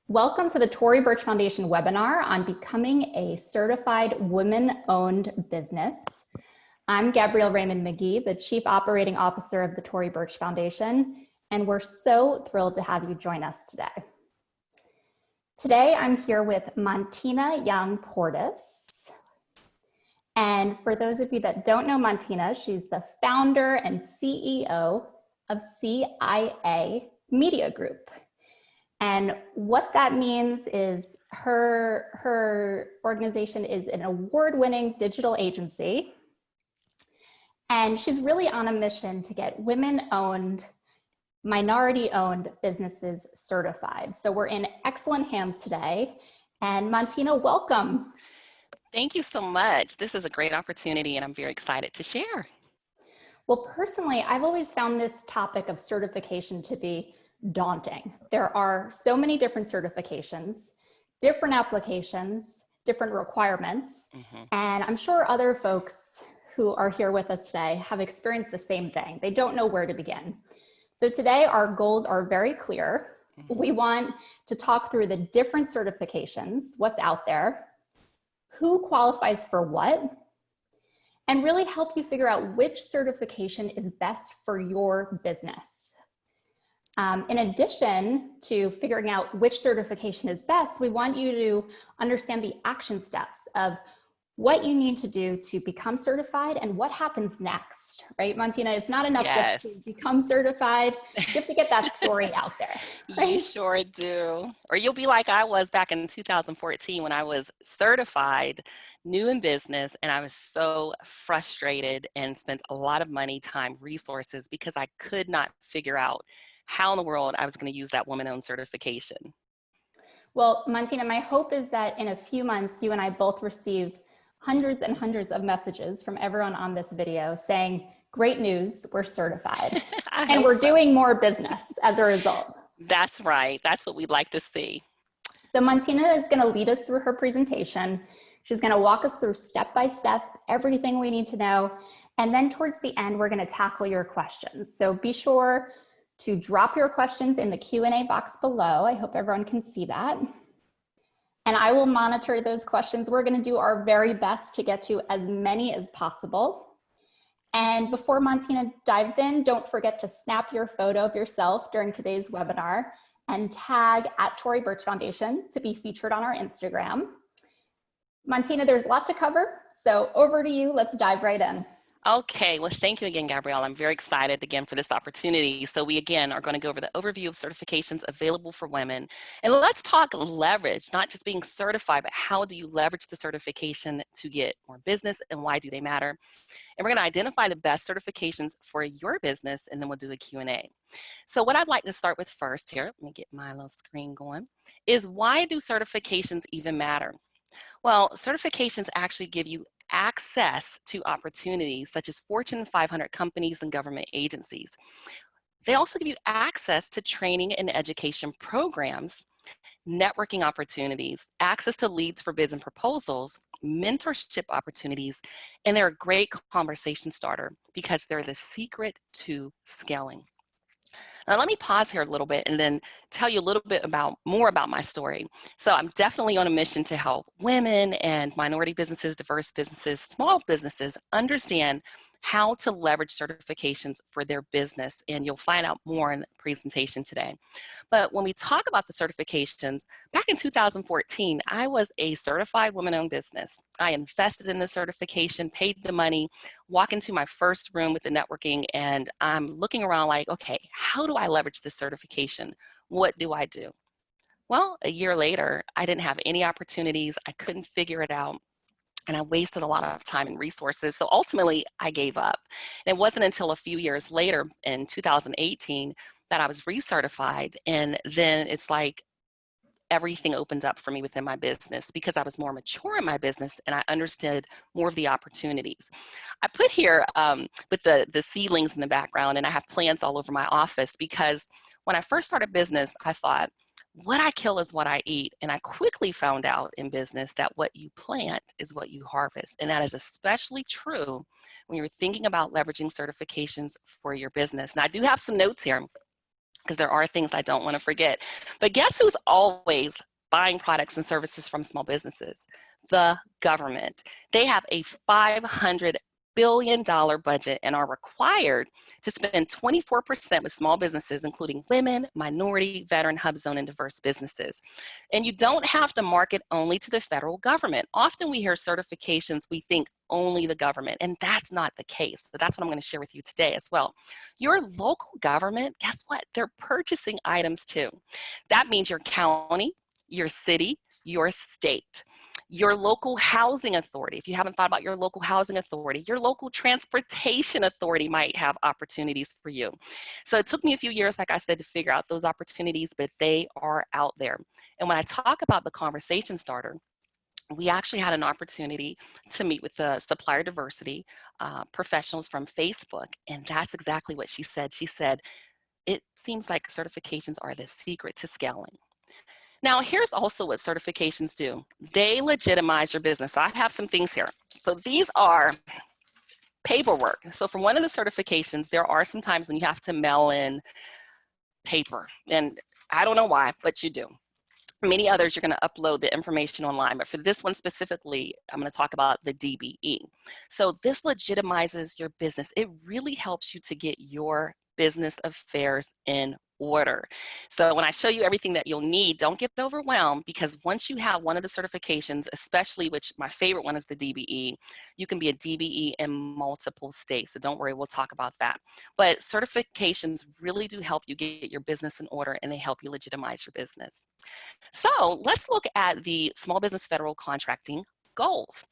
Welcome to the Tory Burch Foundation webinar on becoming a certified women-owned business. I'm Gabrielle Raymond McGee, the Chief Operating Officer of the Tory Burch Foundation, and we're so thrilled to have you join us today. Today, I'm here with Montina Young Portis. And for those of you that don't know Montina, she's the founder and CEO of CIA Media Group. And what that means is her organization is an award-winning digital agency. And she's really on a mission to get women-owned, minority-owned businesses certified. So we're in excellent hands today. And Montina, welcome. Thank you so much. This is a great opportunity and I'm very excited to share. Well, personally, I've always found this topic of certification to be daunting. There are so many different certifications, different applications, different requirements, and I'm sure other folks who are here with us today have experienced the same thing. They don't know where to begin. So today our goals are very clear. We want to talk through the different certifications, what's out there, who qualifies for what, and really help you figure out which certification is best for your business. In addition to figuring out which certification is best, we want you to understand the action steps of what you need to do to become certified and what happens next, right? Montina, it's not enough just to become certified. You have to get that story out there. Right? You sure do. Or you'll be like I was back in 2014 when I was certified, new in business, and I was so frustrated and spent a lot of money, time, resources because I could not figure out how in the world I was going to use that woman-owned certification. Well, Montina, my hope is that in a few months, you and I both receive hundreds and hundreds of messages from everyone on this video saying, great news, we're certified. And we're doing more business as a result. That's right. That's what we'd like to see. So Montina is going to lead us through her presentation. She's going to walk us through step by step, everything we need to know. And then towards the end, we're going to tackle your questions. So be sure to drop your questions in the Q&A box below. I hope everyone can see that. And I will monitor those questions. We're going to do our very best to get to as many as possible. And before Montina dives in, don't forget to snap your photo of yourself during today's webinar and tag at Tory Burch Foundation to be featured on our Instagram. Montina, there's a lot to cover, so over to you. Let's dive right in. Okay, well, thank you again, Gabrielle. I'm very excited again for this opportunity. So we again are going to go over the overview of certifications available for women. And let's talk leverage, not just being certified, but how do you leverage the certification to get more business and why do they matter? And we're going to identify the best certifications for your business and then we'll do a Q&A. So what I'd like to start with first here, let me get my little screen going, is why do certifications even matter? Well, certifications actually give you access to opportunities such as Fortune 500 companies and government agencies. They also give you access to training and education programs, networking opportunities, access to leads for bids and proposals, mentorship opportunities, and they're a great conversation starter because they're the secret to scaling. Now let me pause here a little bit and then tell you a little bit more about my story. So I'm definitely on a mission to help women and minority businesses, diverse businesses, small businesses understand how to leverage certifications for their business. And you'll find out more in the presentation today. But when we talk about the certifications, back in 2014, I was a certified women-owned business. I invested in the certification, paid the money, walk into my first room with the networking, and I'm looking around like, okay, how do I leverage this certification? What do I do? Well, a year later, I didn't have any opportunities. I couldn't figure it out. And I wasted a lot of time and resources. So ultimately, I gave up. And it wasn't until a few years later in 2018 that I was recertified. And then it's like everything opened up for me within my business because I was more mature in my business and I understood more of the opportunities. I put here with the seedlings in the background, and I have plants all over my office because when I first started business, I thought, what I kill is what I eat. And I quickly found out in business that what you plant is what you harvest. And that is especially true when you're thinking about leveraging certifications for your business. And I do have some notes here. because there are things I don't want to forget. But guess who's always buying products and services from small businesses? The government. They have a $500 billion budget and are required to spend 24% with small businesses, including women, minority, veteran, hub zone, and diverse businesses. And you don't have to market only to the federal government. Often we hear certifications, we think only the government, and that's not the case. But that's what I'm going to share with you today as well. Your local government, guess what? They're purchasing items too. That means your county, your city, your state, your local housing authority. If you haven't thought about your local housing authority, your local transportation authority might have opportunities for you. So it took me a few years, like I said, to figure out those opportunities, but they are out there. And when I talk about the conversation starter, we actually had an opportunity to meet with the supplier diversity professionals from Facebook, and that's exactly what she said. She said, it seems like certifications are the secret to scaling. Now, here's also what certifications do. They legitimize your business. So I have some things here. So these are paperwork. So for one of the certifications, there are some times when you have to mail in paper. And I don't know why, but you do. Many others, you're going to upload the information online. But for this one specifically, I'm going to talk about the DBE. So this legitimizes your business. It really helps you to get your business affairs in order. So when I show you everything that you'll need, don't get overwhelmed, because once you have one of the certifications, especially, which my favorite one is the DBE, you can be a DBE in multiple states. So don't worry, we'll talk about that. But certifications really do help you get your business in order, and they help you legitimize your business. So let's look at the small business federal contracting goals.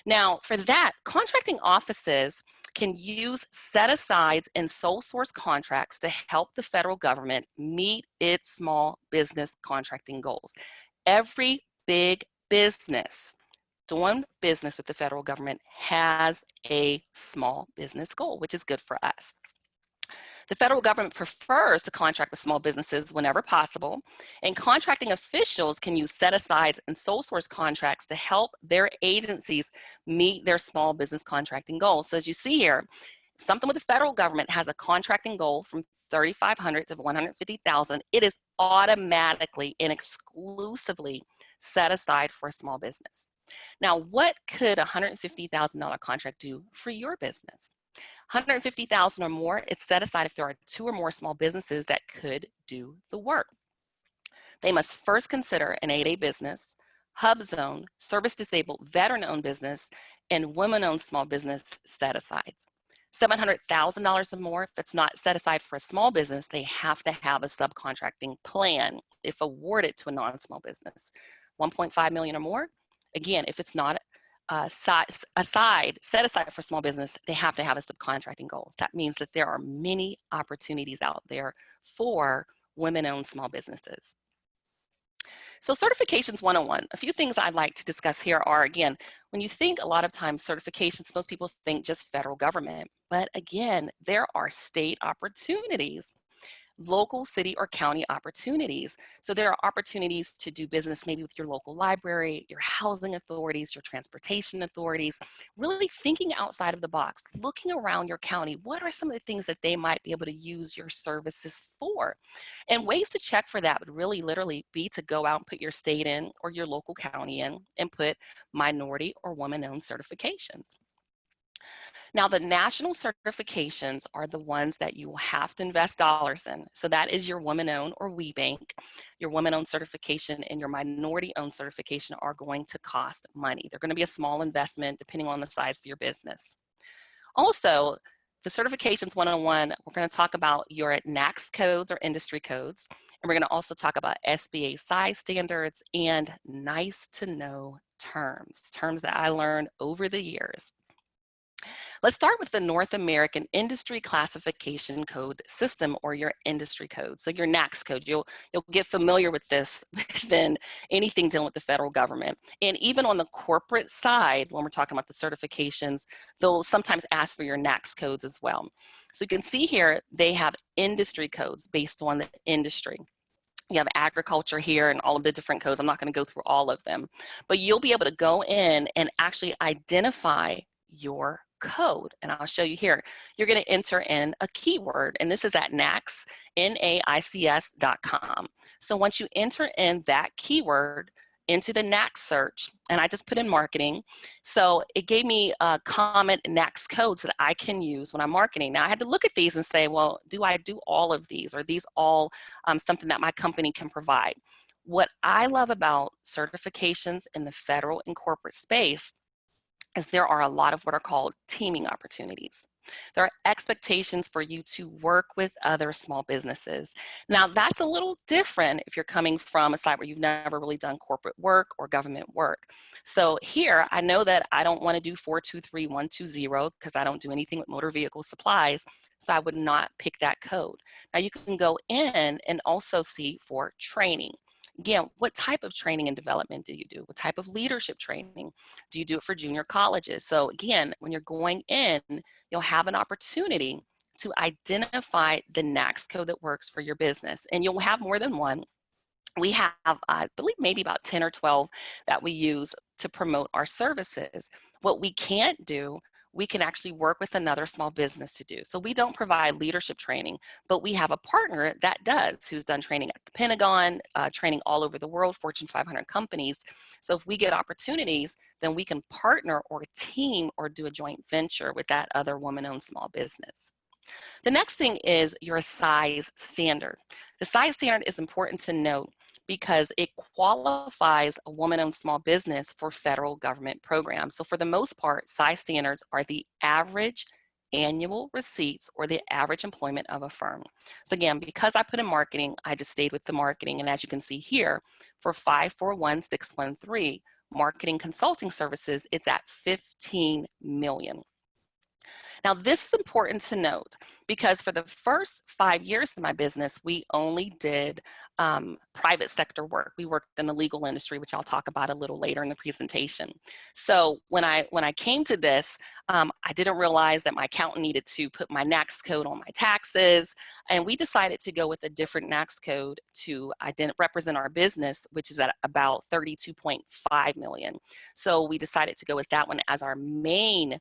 Now, for that, contracting offices can use set-asides and sole source contracts to help the federal government meet its small business contracting goals. Every big business doing business with the federal government has a small business goal, which is good for us. The federal government prefers to contract with small businesses whenever possible, and contracting officials can use set-asides and sole source contracts to help their agencies meet their small business contracting goals. So as you see here, something with the federal government has a contracting goal from $3,500 to $150,000, it is automatically and exclusively set aside for a small business. Now, what could a $150,000 contract do for your business? $150,000 or more, it's set aside if there are 2 or more small businesses that could do the work. They must first consider an 8A business, hub zone, service disabled, veteran-owned business, and women-owned small business set-asides. $700,000 or more, if it's not set aside for a small business, they have to have a subcontracting plan if awarded to a non-small business. $1.5 million or more, again, if it's not set aside for small business, they have to have a subcontracting goal. That means that there are many opportunities out there for women-owned small businesses. So certifications 101, a few things I'd like to discuss here are, again, when you think a lot of times certifications, most people think just federal government, but again, there are state opportunities, local, city, or county opportunities. So there are opportunities to do business maybe with your local library, your housing authorities, your transportation authorities, really thinking outside of the box, looking around your county. What are some of the things that they might be able to use your services for? And ways to check for that would really literally be to go out and put your state in or your local county in and put minority or woman-owned certifications. Now, the national certifications are the ones that you will have to invest dollars in. So that is your woman-owned or We Bank. Your woman-owned certification and your minority-owned certification are going to cost money. They're going to be a small investment depending on the size of your business. Also, the certifications 101, we're going to talk about your NAAQS codes or industry codes. And we're going to also talk about SBA size standards and nice to know terms that I learned over the years. Let's start with the North American Industry Classification Code System, or your industry code. So your NAAQS code, you'll get familiar with this than anything dealing with the federal government. And even on the corporate side, when we're talking about the certifications, they'll sometimes ask for your NAAQS codes as well. So you can see here, they have industry codes based on the industry. You have agriculture here and all of the different codes. I'm not going to go through all of them, but you'll be able to go in and actually identify your code, and I'll show you here. You're going to enter in a keyword, and this is at NAICS, NAICS.com. So once you enter in that keyword into the NAICS search, and I just put in marketing, so it gave me common NAICS codes that I can use when I'm marketing. Now I had to look at these and say, well, do I do all of these? Are these all something that my company can provide? What I love about certifications in the federal and corporate space is there are a lot of what are called teaming opportunities. There are expectations for you to work with other small businesses. Now, that's a little different if you're coming from a site where you've never really done corporate work or government work. So here, I know that I don't want to do 423120 because I don't do anything with motor vehicle supplies, so I would not pick that code. Now, you can go in and also see for training. Again, what type of training and development do you do? What type of leadership training? Do you do it for junior colleges? So again, when you're going in, you'll have an opportunity to identify the NAICS code that works for your business. And you'll have more than one. We have, I believe, maybe about 10 or 12 that we use to promote our services. What we can't do, we can actually work with another small business to do. So we don't provide leadership training, but we have a partner that does, who's done training at the Pentagon, training all over the world, Fortune 500 companies. So if we get opportunities, then we can partner or team or do a joint venture with that other woman-owned small business. The next thing is your size standard. The size standard is important to note because it qualifies a woman-owned small business for federal government programs. So for the most part, size standards are the average annual receipts or the average employment of a firm. So again, because I put in marketing, I just stayed with the marketing. And as you can see here, for 541613 marketing consulting services, it's at 15 million. Now, this is important to note because for the first 5 years of my business, we only did private sector work. We worked in the legal industry, which I'll talk about a little later in the presentation. So when I came to this, I didn't realize that my accountant needed to put my NAICS code on my taxes, and we decided to go with a different NAICS code to represent our business, which is at about 32.5 million. So we decided to go with that one as our main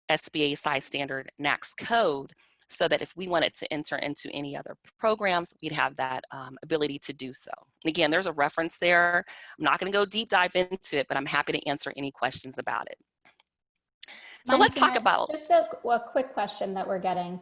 SBA size standard NAICS code, so that if we wanted to enter into any other programs, we'd have that ability to do so. Again, there's a reference there. I'm not going to go deep dive into it, but I'm happy to answer any questions about it. So let's talk about just a quick question that we're getting.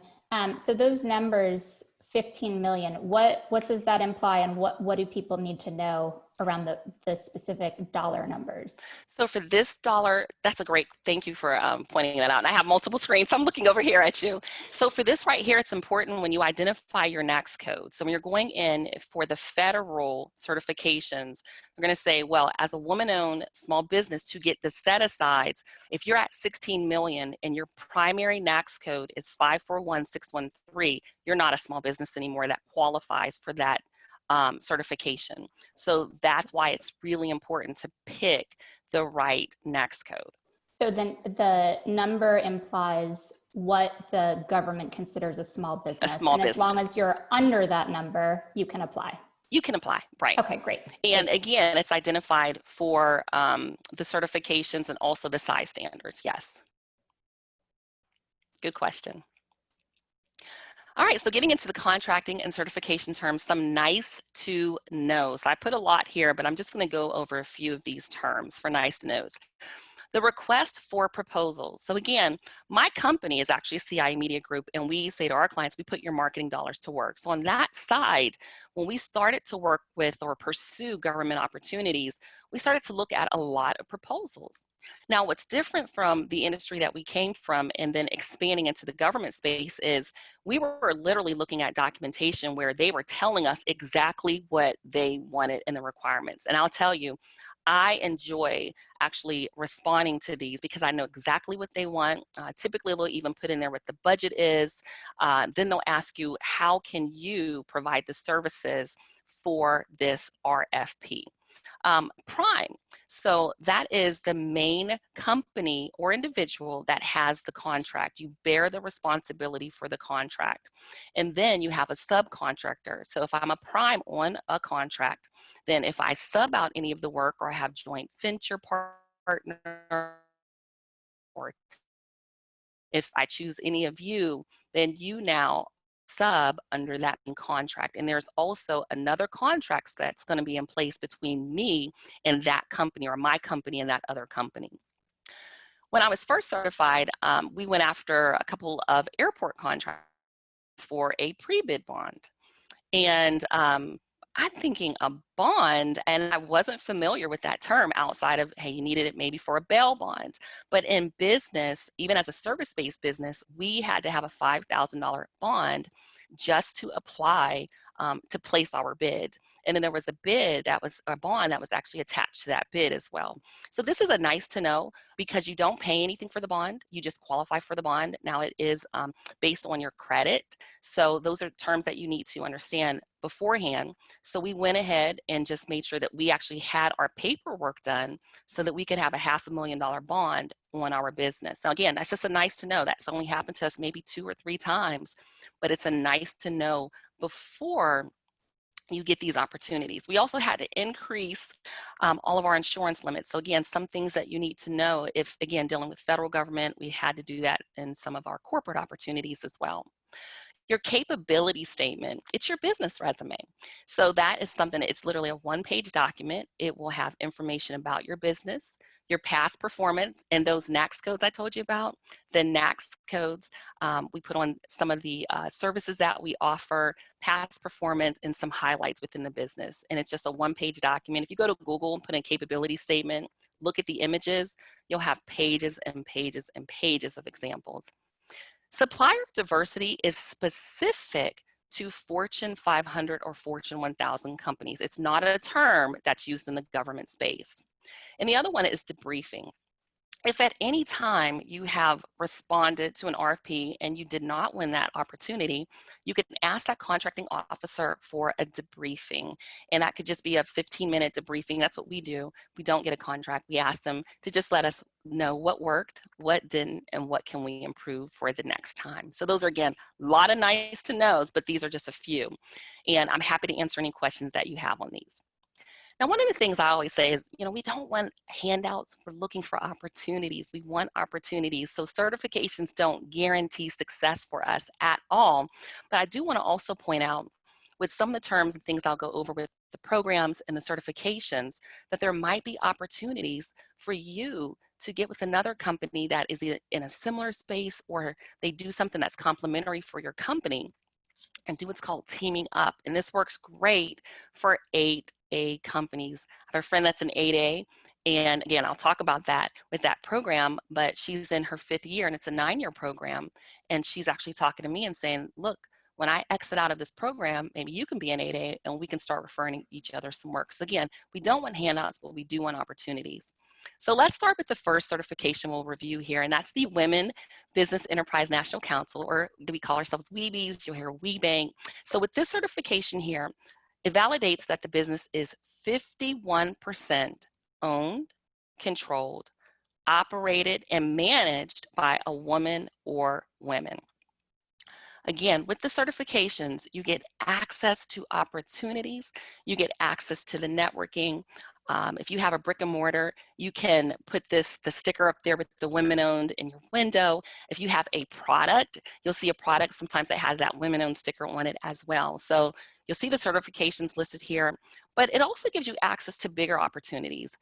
So those numbers, 15 million, what does that imply, and what do people need to know around the specific dollar numbers? So for this dollar, that's a great, thank you for pointing that out. And I have multiple screens, so I'm looking over here at you. So for this right here, it's important when you identify your NAICS code. So when you're going in for the federal certifications, you're going to say, well, as a woman-owned small business, to get the set-asides, if you're at 16 million and your primary NAICS code is 541613, you're not a small business anymore that qualifies for that certification. So that's why it's really important to pick the right NAICS code. So then the number implies what the government considers a small business. A small business. As long as you're under that number, you can apply. You can apply, right. Okay, great. And again, it's identified for the certifications and also the size standards, yes. Good question. All right, so getting into the contracting and certification terms, some nice to know. So I put a lot here, but I'm just going to go over a few of these terms for nice to knows. The request for proposals. So again, my company is actually CI Media Group, and we say to our clients, we put your marketing dollars to work. So on that side, when we started to work with or pursue government opportunities, we started to look at a lot of proposals. Now, what's different from the industry that we came from and then expanding into the government space is we were literally looking at documentation where they were telling us exactly what they wanted and the requirements. And I'll tell you, I enjoy actually responding to these because I know exactly what they want. Typically, they'll even put in there what the budget is. Then they'll ask you, how can you provide the services for this RFP? Prime. So that is the main company or individual that has the contract. You bear the responsibility for the contract. And then you have a subcontractor. So if I'm a prime on a contract, then if I sub out any of the work or I have joint venture partner or If I choose any of you, then you now sub under that contract. And there's also another contract that's going to be in place between me and that company, or my company and that other company. When I was first certified, we went after a couple of airport contracts for a pre-bid bond. And I'm thinking a bond, and I wasn't familiar with that term outside of, hey, you needed it maybe for a bail bond. But in business, even as a service-based business, we had to have a $5,000 bond just to apply to place our bid. And then there was a bond that was actually attached to that bid as well. So this is a nice to know, because you don't pay anything for the bond, you just qualify for the bond. Now it is based on your credit. So those are terms that you need to understand beforehand. So we went ahead and just made sure that we actually had our paperwork done so that we could have a $500,000 bond on our business. Now again, that's just a nice to know. That's only happened to us maybe 2 or 3 times, but it's a nice to know before you get these opportunities. We also had to increase all of our insurance limits. So again, some things that you need to know if, again, dealing with federal government, we had to do that in some of our corporate opportunities as well. Your capability statement, it's your business resume. So that is something, it's literally a 1-page document. It will have information about your business, your past performance, and those NAICS codes I told you about. The NAICS codes, we put on some of the services that we offer, past performance, and some highlights within the business. And it's just a 1-page document. If you go to Google and put in capability statement, look at the images, you'll have pages and pages and pages of examples. Supplier diversity is specific to Fortune 500 or Fortune 1000 companies. It's not a term that's used in the government space. And the other one is debriefing. If at any time you have responded to an RFP and you did not win that opportunity, you can ask that contracting officer for a debriefing. And that could just be a 15-minute debriefing. That's what we do. We don't get a contract. We ask them to just let us know what worked, what didn't, and what can we improve for the next time. So those are, again, a lot of nice to knows, but these are just a few. And I'm happy to answer any questions that you have on these. Now, one of the things I always say is, we don't want handouts. We're looking for opportunities. We want opportunities. So certifications don't guarantee success for us at all. But I do want to also point out, with some of the terms and things I'll go over with the programs and the certifications, that there might be opportunities for you to get with another company that is in a similar space, or they do something that's complementary for your company, and do what's called teaming up. And this works great for 8A companies. I have a friend that's an 8A, and again, I'll talk about that with that program, but she's in her 5th year, and it's a 9-year program. And she's actually talking to me and saying, look, when I exit out of this program, maybe you can be an 8A and we can start referring each other some work. So again, we don't want handouts, but we do want opportunities. So let's start with the first certification we'll review here, and that's the Women Business Enterprise National Council, or we call ourselves WEBs. You'll hear WeBank. So with this certification here, it validates that the business is 51% owned, controlled, operated, and managed by a woman or women. Again, with the certifications, you get access to opportunities, you get access to the networking. If you have a brick and mortar, you can put the sticker up there with the women owned in your window. If you have a product, you'll see a product sometimes that has that women owned sticker on it as well. So you'll see the certifications listed here, but it also gives you access to bigger opportunities.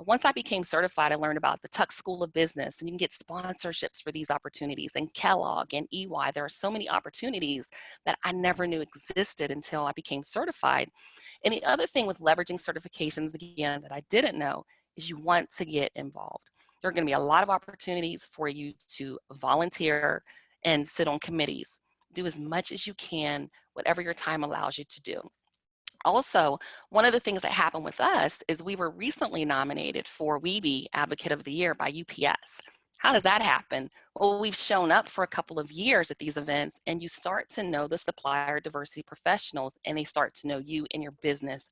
Once I became certified, I learned about the Tuck School of Business, and you can get sponsorships for these opportunities, and Kellogg and EY. There are so many opportunities that I never knew existed until I became certified. And the other thing with leveraging certifications, again, that I didn't know, is you want to get involved. There are going to be a lot of opportunities for you to volunteer and sit on committees. Do as much as you can, whatever your time allows you to do. Also, one of the things that happened with us is we were recently nominated for WEBE Advocate of the Year by UPS. How does that happen? Well, we've shown up for a couple of years at these events, and you start to know the supplier diversity professionals, and they start to know you and your business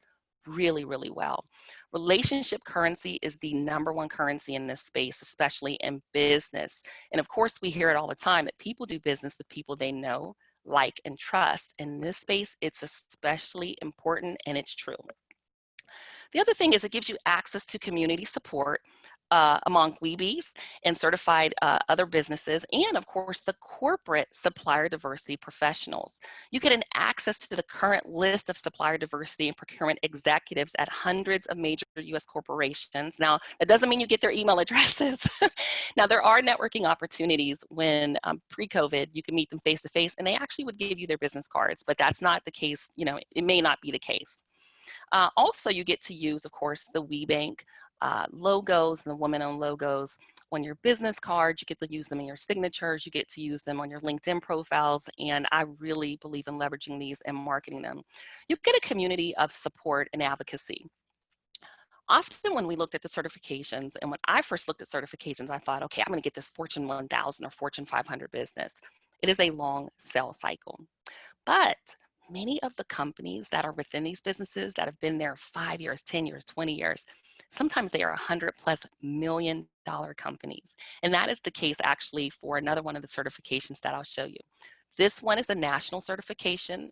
really, really well. Relationship currency is the #1 currency in this space, especially in business. And of course, we hear it all the time that people do business with people they know, like, and trust. In this space, it's especially important, and it's true. The other thing is it gives you access to community support. among Weebies and certified other businesses, and of course the corporate supplier diversity professionals. You get access to the current list of supplier diversity and procurement executives at hundreds of major US corporations. Now, that doesn't mean you get their email addresses. Now, there are networking opportunities when pre-COVID, you can meet them face to face, and they actually would give you their business cards, but that's not the case. You know, it may not be the case. Also, you get to use, of course, the WeBank logos and the women-owned logos on your business cards. You get to use them in your signatures. You get to use them on your LinkedIn profiles. And I really believe in leveraging these and marketing them. You get a community of support and advocacy. Often when we looked at the certifications, and when I first looked at certifications, I thought, okay, I'm going to get this Fortune 1000 or Fortune 500 business. It is a long sales cycle. But many of the companies that are within these businesses that have been there 5 years, 10 years, 20 years, sometimes they are $100+ million companies. And that is the case actually for another one of the certifications that I'll show you. This one is a national certification.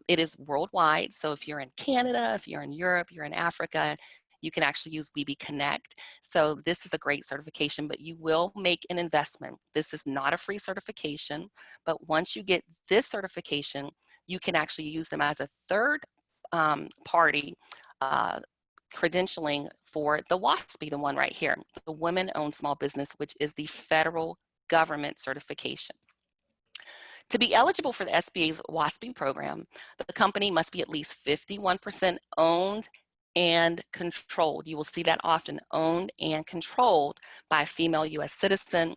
It is worldwide. So if you're in Canada, if you're in Europe, you're in Africa, you can actually use Weeby Connect. So this is a great certification, but you will make an investment. This is not a free certification, but once you get this certification, you can actually use them as a third party credentialing for the WASB, the one right here, the Women-Owned Small Business, which is the federal government certification. To be eligible for the SBA's WASB program, the company must be at least 51% owned and controlled. You will see that often, owned and controlled by a female US citizen.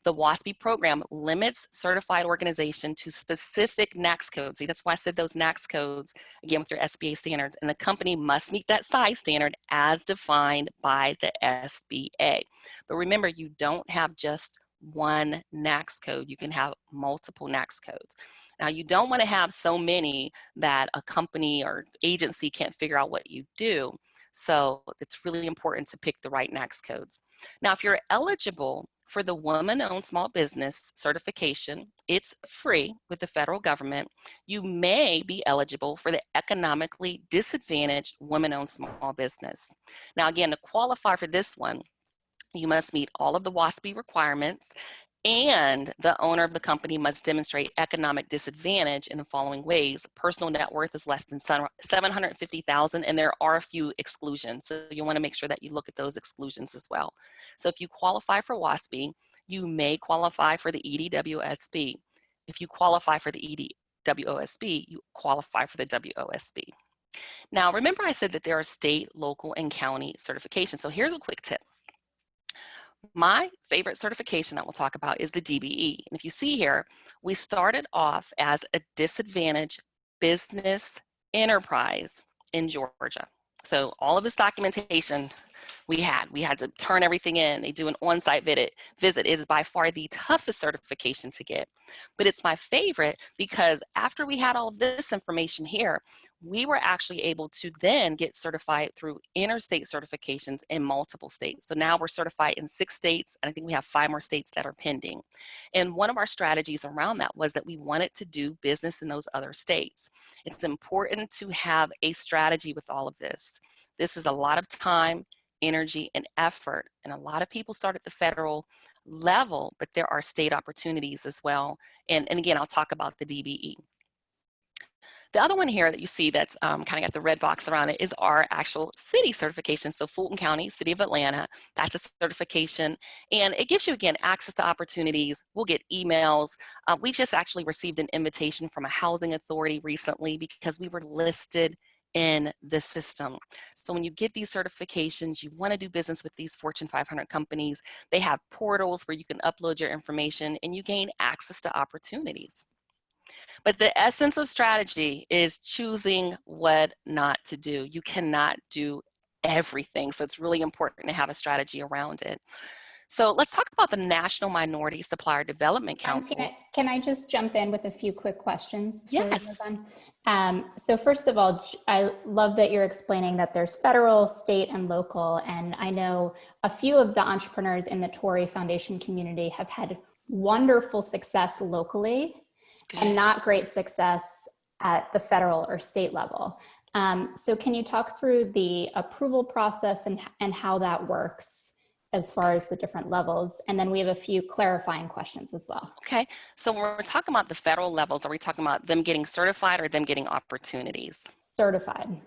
The WASB program limits certified organization to specific NAICS codes. See, that's why I said those NAICS codes, again, with your SBA standards, and the company must meet that size standard as defined by the SBA. But remember, you don't have just one NAICS code. You can have multiple NAICS codes. Now, you don't want to have so many that a company or agency can't figure out what you do. So it's really important to pick the right NAICS codes. Now, if you're eligible for the Women-Owned Small Business certification, it's free with the federal government. You may be eligible for the Economically Disadvantaged Women-Owned Small Business. Now, again, to qualify for this one, you must meet all of the WASB requirements, and the owner of the company must demonstrate economic disadvantage in the following ways. Personal net worth is less than $750,000, and there are a few exclusions. So you want to make sure that you look at those exclusions as well. So if you qualify for WASB, you may qualify for the EDWSB. If you qualify for the EDWOSB, you qualify for the WOSB. Now, remember I said that there are state, local, and county certifications. So here's a quick tip. My favorite certification that we'll talk about is the DBE. And if you see here, we started off as a disadvantaged business enterprise in Georgia. So all of this documentation we had to turn everything in. They do an on-site visit. It is by far the toughest certification to get, but it's my favorite because after we had all of this information here, we were actually able to then get certified through interstate certifications in multiple states. So now we're certified in 6 states, and I think we have 5 more states that are pending. And one of our strategies around that was that we wanted to do business in those other states. It's important to have a strategy with all of this. This is a lot of time, energy, and effort. And a lot of people start at the federal level, but there are state opportunities as well. And again, I'll talk about the DBE. The other one here that you see that's kind of got the red box around it is our actual city certification. So Fulton County, City of Atlanta, that's a certification. And it gives you, again, access to opportunities. We'll get emails. We just actually received an invitation from a housing authority recently because we were listed in the system. So when you get these certifications, you want to do business with these Fortune 500 companies. They have portals where you can upload your information and you gain access to opportunities. But the essence of strategy is choosing what not to do. You cannot do everything. So it's really important to have a strategy around it. So let's talk about the National Minority Supplier Development Council. Can I just jump in with a few quick questions before we Yes. move on? So first of all, I love that you're explaining that there's federal, state, and local. And I know a few of the entrepreneurs in the Tory Foundation community have had wonderful success locally and not great success at the federal or state level. So can you talk through the approval process and how that works as far as the different levels. And then we have a few clarifying questions as well. Okay, so when we're talking about the federal levels, are we talking about them getting certified or them getting opportunities? Certified.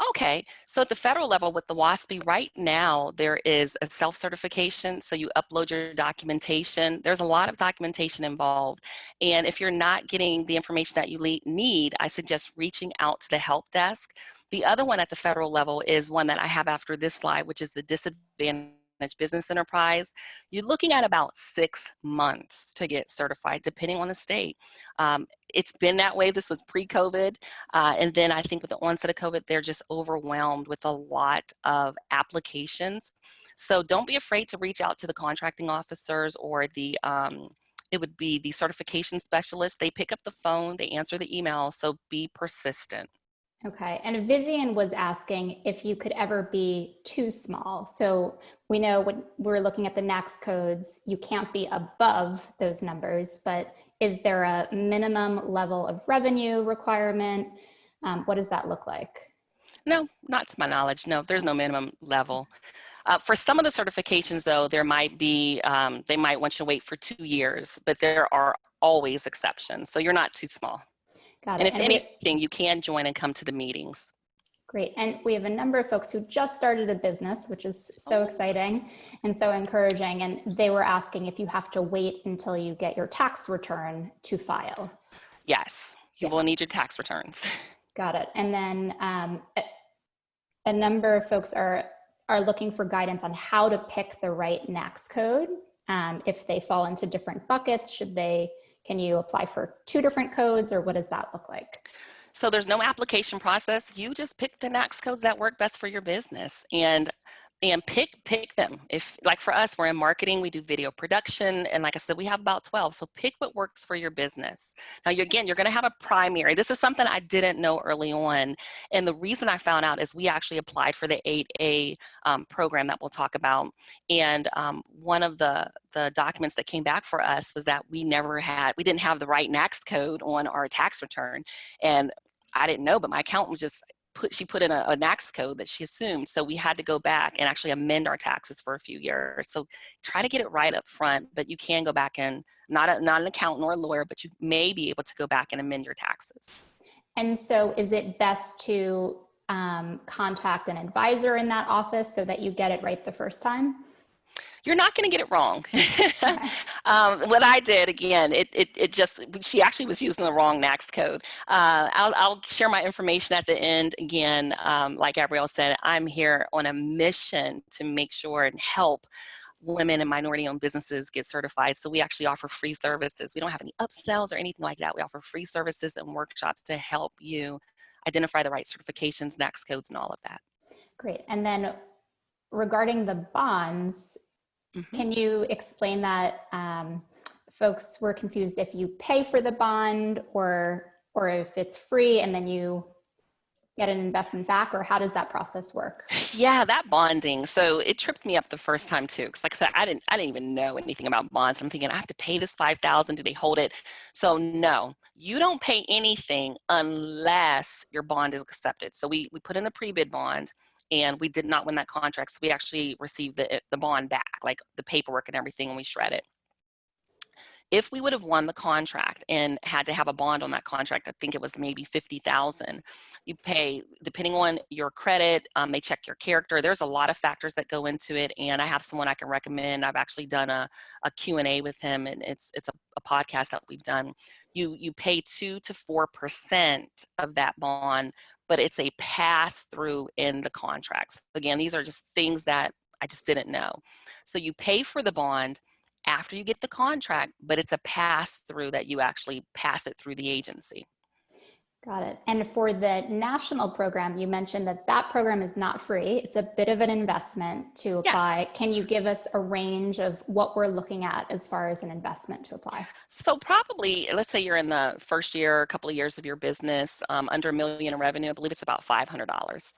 Okay, so at the federal level with the WASB, right now there is a self-certification. So you upload your documentation. There's a lot of documentation involved. And if you're not getting the information that you need, I suggest reaching out to the help desk. The other one at the federal level is one that I have after this slide, which is the disadvantaged business enterprise. You're looking at about 6 months to get certified, depending on the state. It's been that way. This was pre-COVID. And then I think with the onset of COVID, they're just overwhelmed with a lot of applications. So don't be afraid to reach out to the contracting officers or it would be the certification specialist. They pick up the phone, they answer the email, so be persistent. Okay, and Vivian was asking if you could ever be too small. So we know when we're looking at the NAAQS codes, you can't be above those numbers, but is there a minimum level of revenue requirement? What does that look like? No, not to my knowledge. No, there's no minimum level. For some of the certifications, though, there might be, they might want you to wait for 2 years, but there are always exceptions. So you're not too small. Got And it. if anything, you can join and come to the meetings. Great. And we have a number of folks who just started a business, which is so exciting and so encouraging. And they were asking if you have to wait until you get your tax return to file. Yes, you will need your tax returns. Got it. And then a number of folks are looking for guidance on how to pick the right NAAQS code. If they fall into different buckets, can you apply for 2 different codes, or what does that look like? So there's no application process. You just pick the NAAQS codes that work best for your business and pick them. If, like for us, we're in marketing, we do video production, and like I said, we have about 12. So pick what works for your business. Now, you're going to have a primary. This is something I didn't know early on. And the reason I found out is we actually applied for the 8A program that we'll talk about. And one of the documents that came back for us was that we didn't have the right NAAQS code on our tax return. And I didn't know, but my accountant was just she put in a NAAQS code that she assumed. So we had to go back and actually amend our taxes for a few years. So try to get it right up front, but you can go back and not an accountant or a lawyer, but you may be able to go back and amend your taxes. And so is it best to contact an advisor in that office so that you get it right the first time? You're not going to get it wrong. What I did, again, she actually was using the wrong NAAQS code. I'll share my information at the end. Again, like Gabrielle said, I'm here on a mission to make sure and help women and minority-owned businesses get certified. So we actually offer free services. We don't have any upsells or anything like that. We offer free services and workshops to help you identify the right certifications, NAAQS codes, and all of that. Great. And then regarding the bonds, can you explain that? Folks were confused if you pay for the bond or if it's free and then you get an investment back, or how does that process work? Yeah, that bonding. So it tripped me up the first time too, because like I said, I didn't even know anything about bonds. I'm thinking I have to pay this $5,000. Do they hold it? So no, you don't pay anything unless your bond is accepted. So we put in the pre-bid bond. And we did not win that contract. So we actually received the bond back, like the paperwork and everything, and we shred it. If we would have won the contract and had to have a bond on that contract, I think it was maybe $50,000. You pay, depending on your credit, they check your character. There's a lot of factors that go into it, and I have someone I can recommend. I've actually done a Q&A with him, and it's a podcast that we've done. You pay 2 to 4% of that bond, but it's a pass-through in the contracts. Again, these are just things that I just didn't know. So you pay for the bond after you get the contract, but it's a pass-through that you actually pass it through the agency. Got it. And for the national program, you mentioned that program is not free. It's a bit of an investment to apply. Yes. Can you give us a range of what we're looking at as far as an investment to apply? So probably, let's say you're in the first year, a couple of years of your business, under $1 million in revenue, I believe it's about $500.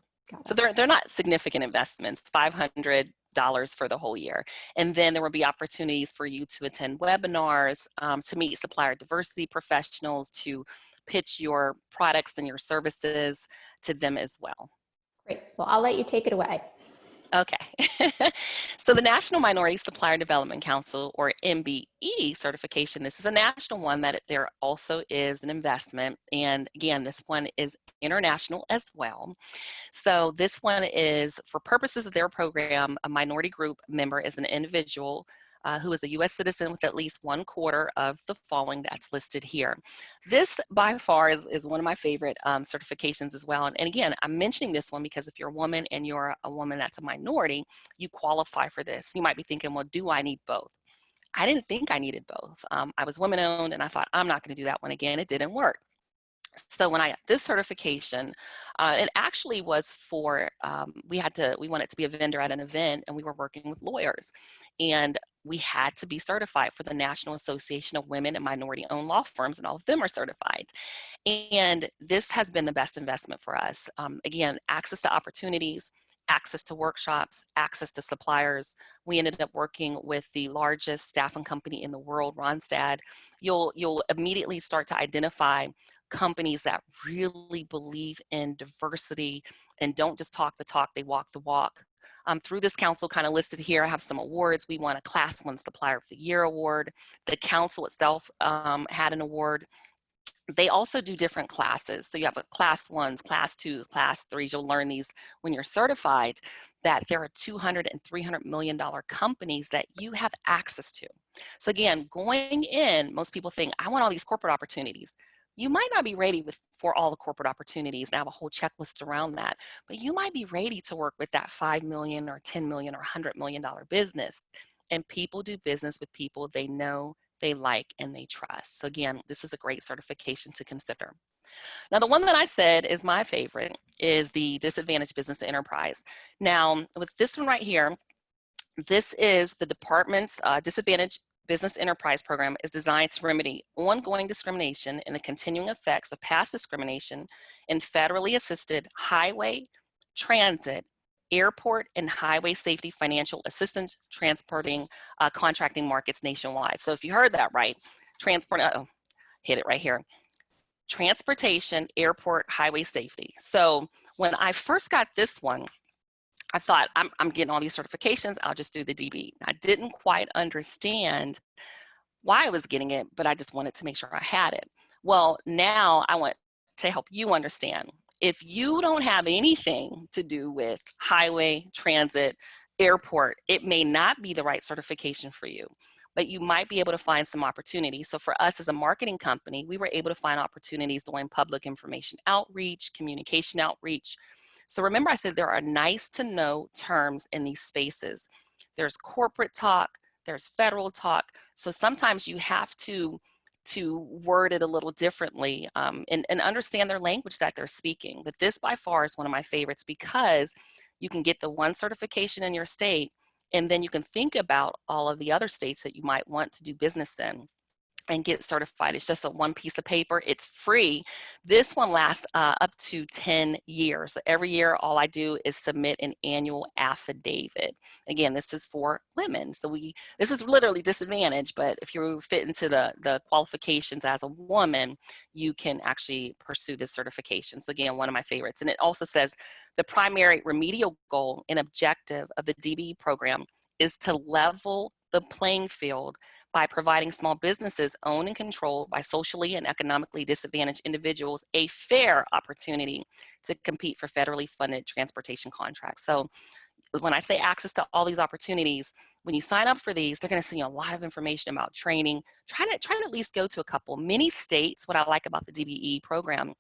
So they're not significant investments, $500 for the whole year. And then there will be opportunities for you to attend webinars, to meet supplier diversity professionals, to pitch your products and your services to them as well. Great. Well, I'll let you take it away. Okay. So the National Minority Supplier Development Council, or MBE certification, this is a national one that there also is an investment. And again, this one is international as well. So this one is, for purposes of their program, a minority group member is an individual who is a U.S. citizen with at least 1/4 of the following that's listed here. This by far is one of my favorite certifications as well. And again, I'm mentioning this one because if you're a woman and you're a woman that's a minority, you qualify for this. You might be thinking, well, do I need both? I didn't think I needed both. I was women-owned and I thought, I'm not going to do that one again. It didn't work. So when I got this certification, it actually was for, we wanted to be a vendor at an event, and we were working with lawyers. And we had to be certified for the National Association of Women and Minority-Owned Law Firms, and all of them are certified. And this has been the best investment for us. Again, access to opportunities, access to workshops, access to suppliers. We ended up working with the largest staffing company in the world, Randstad. You'll immediately start to identify companies that really believe in diversity and don't just talk the talk, they walk the walk. Through this council, kind of listed here, I have some awards. We won a Class 1 Supplier of the Year award. The council itself had an award. They also do different classes. So you have a Class 1s, Class 2s, Class 3s. You'll learn these when you're certified, that there are $200 and $300 million companies that you have access to. So again, going in, most people think, I want all these corporate opportunities. You might not be ready for all the corporate opportunities and have a whole checklist around that, but you might be ready to work with that $5 million or $10 million or $100 million business. And people do business with people they know, they like, and they trust. So again, this is a great certification to consider. Now, the one that I said is my favorite is the Disadvantaged Business Enterprise. Now, with this one right here, this is the department's Disadvantaged Business Enterprise Program is designed to remedy ongoing discrimination and the continuing effects of past discrimination in federally assisted highway, transit, airport, and highway safety financial assistance transporting contracting markets nationwide. So if you heard that right, hit it right here. Transportation, airport, highway safety. So when I first got this one, I thought, I'm getting all these certifications, I'll just do the DB. I didn't quite understand why I was getting it, but I just wanted to make sure I had it. Well, now I want to help you understand. If you don't have anything to do with highway, transit, airport, it may not be the right certification for you, but you might be able to find some opportunities. So for us as a marketing company, we were able to find opportunities doing public information outreach, communication outreach. So remember I said there are nice to know terms in these spaces. There's corporate talk, there's federal talk. So sometimes you have to word it a little differently and understand their language that they're speaking. But this by far is one of my favorites because you can get the one certification in your state, and then you can think about all of the other states that you might want to do business in and get certified. It's just a one piece of paper. It's free. This one lasts up to 10 years. So every year, all I do is submit an annual affidavit. Again, this is for women. So this is literally disadvantaged, but if you fit into the qualifications as a woman, you can actually pursue this certification. So again, one of my favorites. And it also says the primary remedial goal and objective of the DBE program is to level the playing field by providing small businesses owned and controlled by socially and economically disadvantaged individuals a fair opportunity to compete for federally funded transportation contracts. So when I say access to all these opportunities, when you sign up for these, they're going to see a lot of information about training. Try to at least go to a couple. Many states, what I like about the DBE program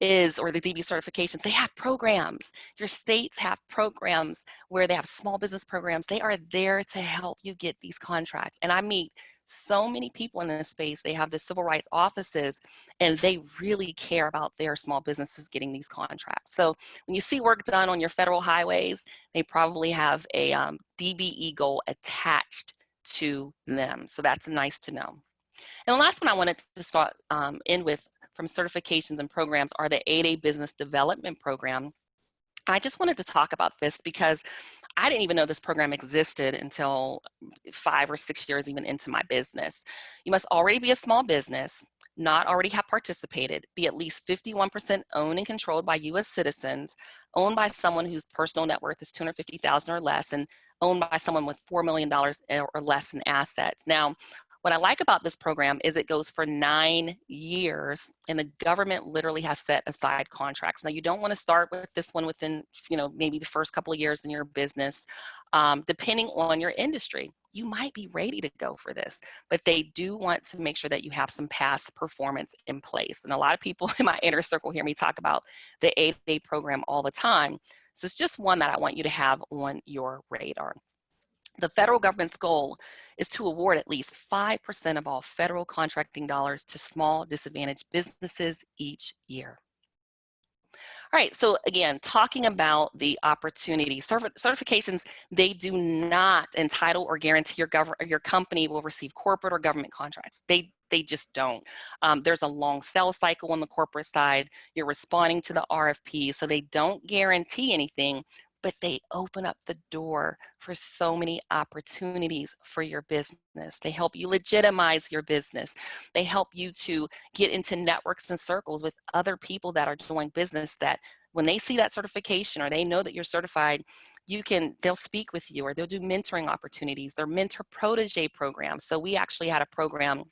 or the DB certifications, they have programs. Your states have programs where they have small business programs. They are there to help you get these contracts. And I meet so many people in this space. They have the civil rights offices, and they really care about their small businesses getting these contracts. So when you see work done on your federal highways, they probably have a DBE goal attached to them. So that's nice to know. And the last one I wanted to start end with from certifications and programs are the 8A Business Development Program. I just wanted to talk about this because I didn't even know this program existed until 5 or 6 years even into my business. You must already be a small business. not already have participated, be at least 51% owned and controlled by U.S. citizens, owned by someone whose personal net worth is $250,000 or less, and owned by someone with $4 million or less in assets. Now, what I like about this program is it goes for 9 years, and the government literally has set aside contracts. Now, you don't want to start with this one within, maybe the first couple of years in your business, depending on your industry. You might be ready to go for this, but they do want to make sure that you have some past performance in place. And a lot of people in my inner circle hear me talk about the 8-day program all the time. So it's just one that I want you to have on your radar. The federal government's goal is to award at least 5% of all federal contracting dollars to small disadvantaged businesses each year. All right, so again, talking about the opportunity, certifications, they do not entitle or guarantee your company will receive corporate or government contracts. They just don't. There's a long sales cycle on the corporate side. You're responding to the RFP, so they don't guarantee anything, but they open up the door for so many opportunities for your business. They help you legitimize your business. They help you to get into networks and circles with other people that are doing business, that when they see that certification or they know that you're certified, they'll speak with you, or they'll do mentoring opportunities. They're mentor protege programs. So we actually had a program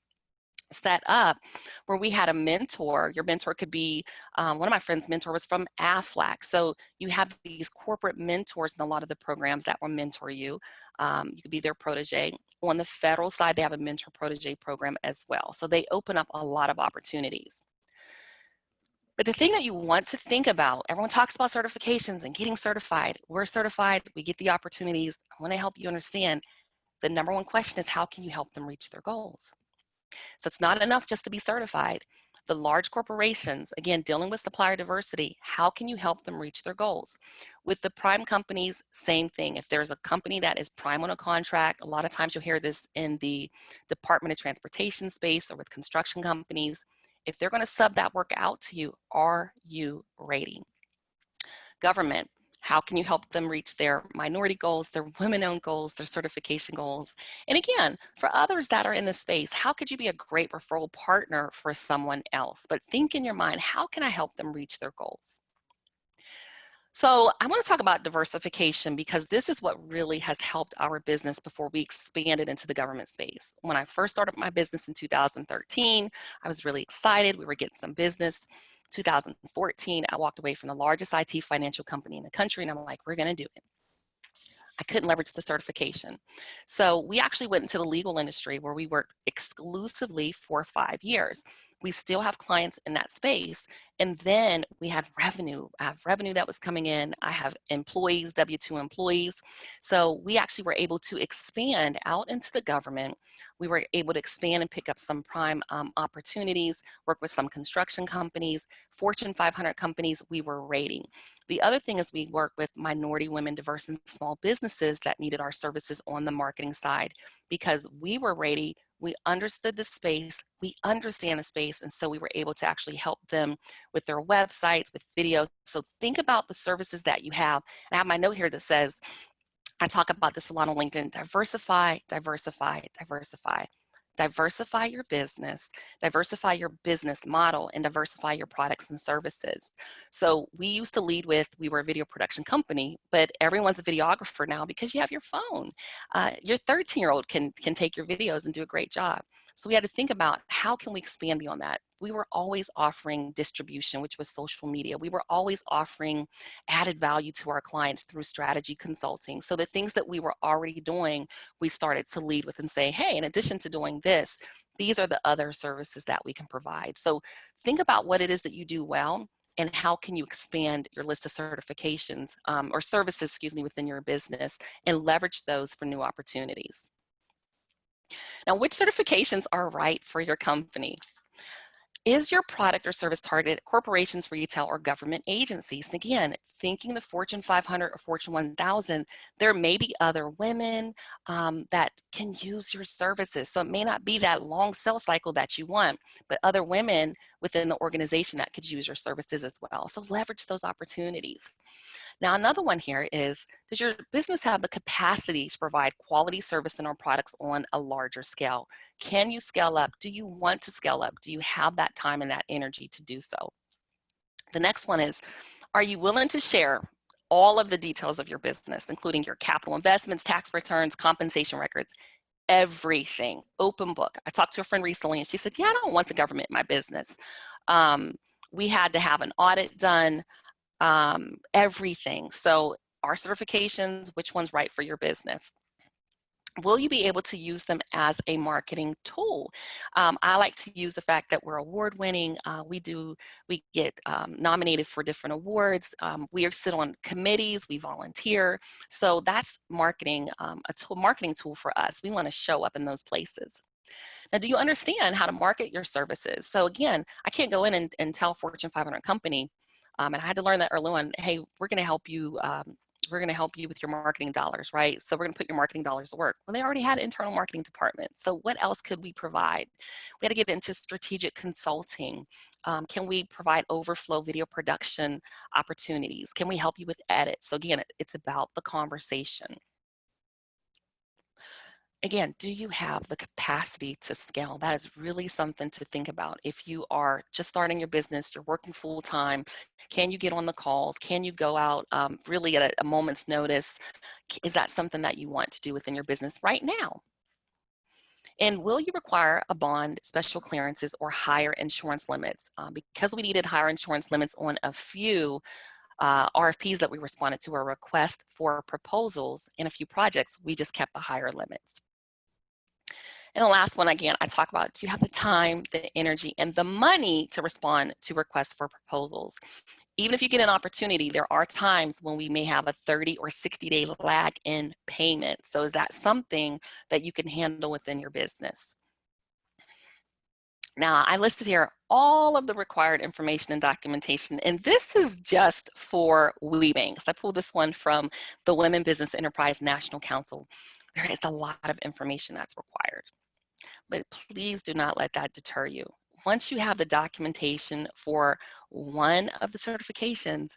set up where we had a mentor. Your mentor could be, one of my friends' mentor was from Aflac. So you have these corporate mentors in a lot of the programs that will mentor you. You could be their protege. On the federal side, they have a mentor protege program as well. So they open up a lot of opportunities. But the thing that you want to think about, everyone talks about certifications and getting certified. We're certified, we get the opportunities. I want to help you understand the number one question is, how can you help them reach their goals? So it's not enough just to be certified. The large corporations, again, dealing with supplier diversity, how can you help them reach their goals? With the prime companies, same thing. If there's a company that is prime on a contract, a lot of times you'll hear this in the Department of Transportation space or with construction companies. If they're going to sub that work out to you, are you rating? Government, how can you help them reach their minority goals, their women-owned goals, their certification goals? And again, for others that are in this space, how could you be a great referral partner for someone else? But think in your mind, how can I help them reach their goals? So I want to talk about diversification, because this is what really has helped our business before we expanded into the government space. When I first started my business in 2013, I was really excited. We were getting some business. 2014, I walked away from the largest IT financial company in the country, and I'm like, we're going to do it. I couldn't leverage the certification. So we actually went into the legal industry, where we worked exclusively for 5 years. We still have clients in that space. And then we had revenue. I have revenue that was coming in. I have employees, W-2 employees. So we actually were able to expand out into the government. We were able to expand and pick up some prime opportunities, work with some construction companies, Fortune 500 companies we were rating. The other thing is we work with minority, women, diverse, and small businesses that needed our services on the marketing side, because we were ready. We understood the space, we understand the space, and so we were able to actually help them with their websites, with videos. So think about the services that you have. And I have my note here that says, I talk about this a lot on LinkedIn: diversify, diversify, diversify. Diversify your business model, and diversify your products and services. So we used to lead with, we were a video production company, but everyone's a videographer now because you have your phone. Your 13-year-old can take your videos and do a great job. So we had to think about, how can we expand beyond that? We were always offering distribution, which was social media. We were always offering added value to our clients through strategy consulting. So the things that we were already doing, we started to lead with and say, hey, in addition to doing this, these are the other services that we can provide. So think about what it is that you do well, and how can you expand your list of certifications or services, excuse me, within your business, and leverage those for new opportunities. Now, which certifications are right for your company? Is your product or service targeted at corporations, retail, or government agencies? And again, thinking the Fortune 500 or Fortune 1000, there may be other women that can use your services. So it may not be that long sales cycle that you want, but other women within the organization that could use your services as well. So leverage those opportunities. Now, another one here is, does your business have the capacity to provide quality service and or products on a larger scale? Can you scale up? Do you want to scale up? Do you have that time and that energy to do so? The next one is, are you willing to share all of the details of your business, including your capital investments, tax returns, compensation records, everything, open book? I talked to a friend recently and she said, yeah, I don't want the government in my business. We had to have an audit done, everything. So our certifications, which one's right for your business? Will you be able to use them as a marketing tool? I like to use the fact that we're award winning. We get nominated for different awards. We sit on committees, we volunteer. So that's marketing, marketing tool for us. We want to show up in those places. Now, do you understand how to market your services? So again, I can't go in and tell a Fortune 500 company, and I had to learn that early on, hey, we're going to help you. We're going to help you with your marketing dollars, right? So we're going to put your marketing dollars to work. Well, they already had an internal marketing department. So what else could we provide? We had to get into strategic consulting. Can we provide overflow video production opportunities? Can we help you with edits? So again, it's about the conversation. Again, do you have the capacity to scale? That is really something to think about. If you are just starting your business, you're working full time, can you get on the calls? Can you go out really at a moment's notice? Is that something that you want to do within your business right now? And will you require a bond, special clearances, or higher insurance limits? Because we needed higher insurance limits on a few RFPs that we responded to, a request for proposals in a few projects, we just kept the higher limits. And the last one, again, I talk about, do you have the time, the energy, and the money to respond to requests for proposals? Even if you get an opportunity, there are times when we may have a 30 or 60-day lag in payment. So is that something that you can handle within your business? Now, I listed here all of the required information and documentation, and this is just for WeBanks. I pulled this one from the Women Business Enterprise National Council. There is a lot of information that's required, but please do not let that deter you. Once you have the documentation for one of the certifications,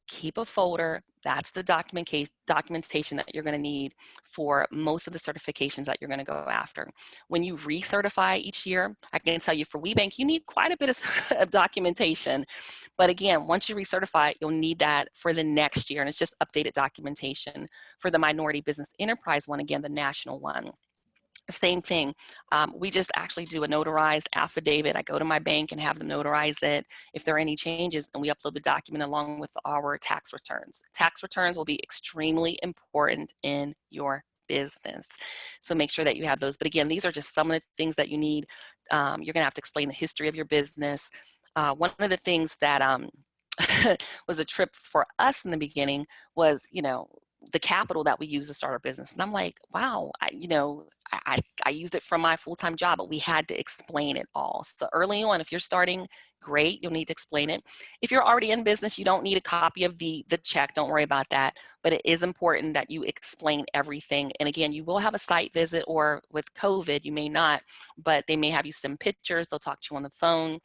keep a folder. That's the documentation that you're going to need for most of the certifications that you're going to go after. When you recertify each year, I can tell you for WeBank, you need quite a bit of documentation. But again, once you recertify, you'll need that for the next year, and it's just updated documentation. For the Minority Business Enterprise one, again, the national one. Same thing. We just actually do a notarized affidavit. I go to my bank and have them notarize it. If there are any changes, and we upload the document along with our tax returns. Tax returns will be extremely important in your business. So make sure that you have those. But again, these are just some of the things that you need. You're going to have to explain the history of your business. One of the things that was a trip for us in the beginning was, the capital that we use to start our business. And I'm like, wow, I used it from my full-time job, but we had to explain it all. So early on, if you're starting, great, you'll need to explain it. If you're already in business, you don't need a copy of the check. Don't worry about that. But it is important that you explain everything. And again, you will have a site visit, or with COVID, you may not, but they may have you send pictures. They'll talk to you on the phone.